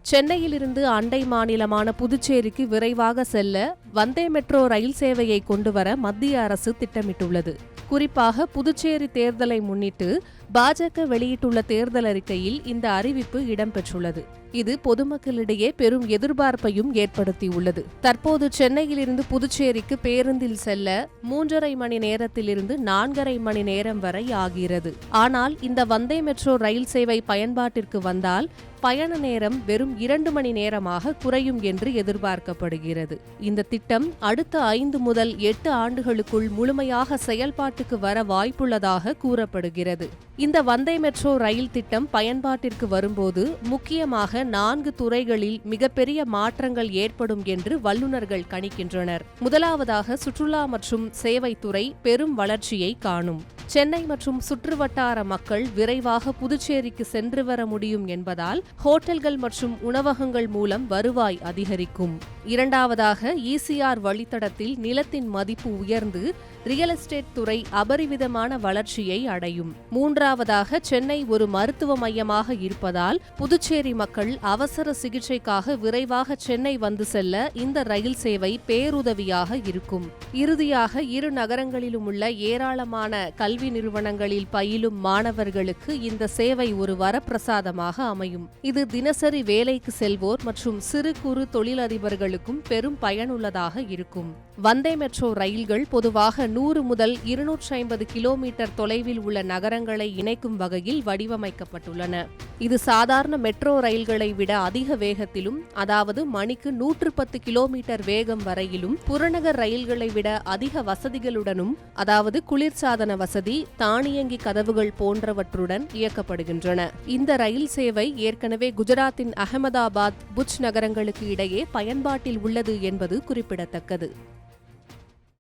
சென்னையிலிருந்து அண்டை மாநிலமான புதுச்சேரிக்கு விரைவாக செல்ல வந்தே மெட்ரோ ரயில் சேவையை கொண்டுவர மத்திய அரசு திட்டமிட்டுள்ளது. குறிப்பாக புதுச்சேரி தேர்தலை முன்னிட்டு பாஜக வெளியிட்டுள்ள தேர்தல் அறிக்கையில் இந்த அறிவிப்பு இடம்பெற்றுள்ளது. இது பொதுமக்களிடையே பெரும் எதிர்பார்ப்பையும் ஏற்படுத்தியுள்ளது. தற்போது சென்னையிலிருந்து புதுச்சேரிக்கு பேருந்தில் செல்ல 3.5 மணி நேரத்திலிருந்து 4.5 மணி நேரம் வரை ஆகிறது. ஆனால் இந்த வந்தே மெட்ரோ ரயில் சேவை பயன்பாட்டிற்கு வந்தால் பயண நேரம் வெறும் 2 மணி நேரமாக குறையும் என்று எதிர்பார்க்கப்படுகிறது. இந்த திட்டம் அடுத்த 5 முதல் 8 ஆண்டுகளுக்குள் முழுமையாக செயல்பாட்டுக்கு வர வாய்ப்புள்ளதாக கூறப்படுகிறது. இந்த வந்தே மெட்ரோ ரயில் திட்டம் பயன்பாட்டிற்கு வரும்போது முக்கியமாக 4 துறைகளில் மிகப்பெரிய மாற்றங்கள் ஏற்படும் என்று வல்லுநர்கள் கணிக்கின்றனர். முதலாவதாக சுற்றுலா மற்றும் சேவைத்துறை பெரும் வளர்ச்சியை காணும். சென்னை மற்றும் சுற்றுவட்டார மக்கள் விரைவாக புதுச்சேரிக்கு சென்று வர முடியும் என்பதால் ஹோட்டல்கள் மற்றும் உணவகங்கள் மூலம் வருவாய் அதிகரிக்கும். இரண்டாவதாக ECR வழித்தடத்தில் நிலத்தின் மதிப்பு உயர்ந்து ரியல் எஸ்டேட் துறை அபரிவிதமான வளர்ச்சியை அடையும். மூன்றாவதாக சென்னை ஒரு மருத்துவ மையமாக இருப்பதால் புதுச்சேரி மக்கள் அவசர சிகிச்சைக்காக விரைவாக சென்னை வந்து செல்ல இந்த ரயில் சேவை பேருதவியாக இருக்கும். இறுதியாக இரு நகரங்களிலும் உள்ள ஏராளமான கல்வி நிறுவனங்களில் பயிலும் மாணவர்களுக்கு இந்த சேவை ஒரு வரப்பிரசாதமாக அமையும். இது தினசரி வேலைக்கு செல்வோர் மற்றும் சிறு குறு தொழிலதிபர்களுக்கும் பெரும் பயனுள்ளதாக இருக்கும். வந்தே மெட்ரோ ரயில்கள் பொதுவாக 100 முதல் 250 கிலோமீட்டர் தொலைவில் உள்ள நகரங்களை இணைக்கும் வகையில் வடிவமைக்கப்பட்டுள்ளன. இது சாதாரண மெட்ரோ ரயில்களை விட அதிக வேகத்திலும், அதாவது மணிக்கு 110 கிலோமீட்டர் வேகம் வரையிலும், புறநகர் ரயில்களை விட அதிக வசதிகளுடனும், அதாவது குளிர்சாதன வசதி, தானியங்கி கதவுகள் போன்றவற்றுடன் இயக்கப்படுகின்றன. இந்த ரயில் சேவை ஏற்கனவே குஜராத்தின் அகமதாபாத், புஜ் நகரங்களுக்கு இடையே பயன்பாட்டில் உள்ளது என்பது குறிப்பிடத்தக்கது.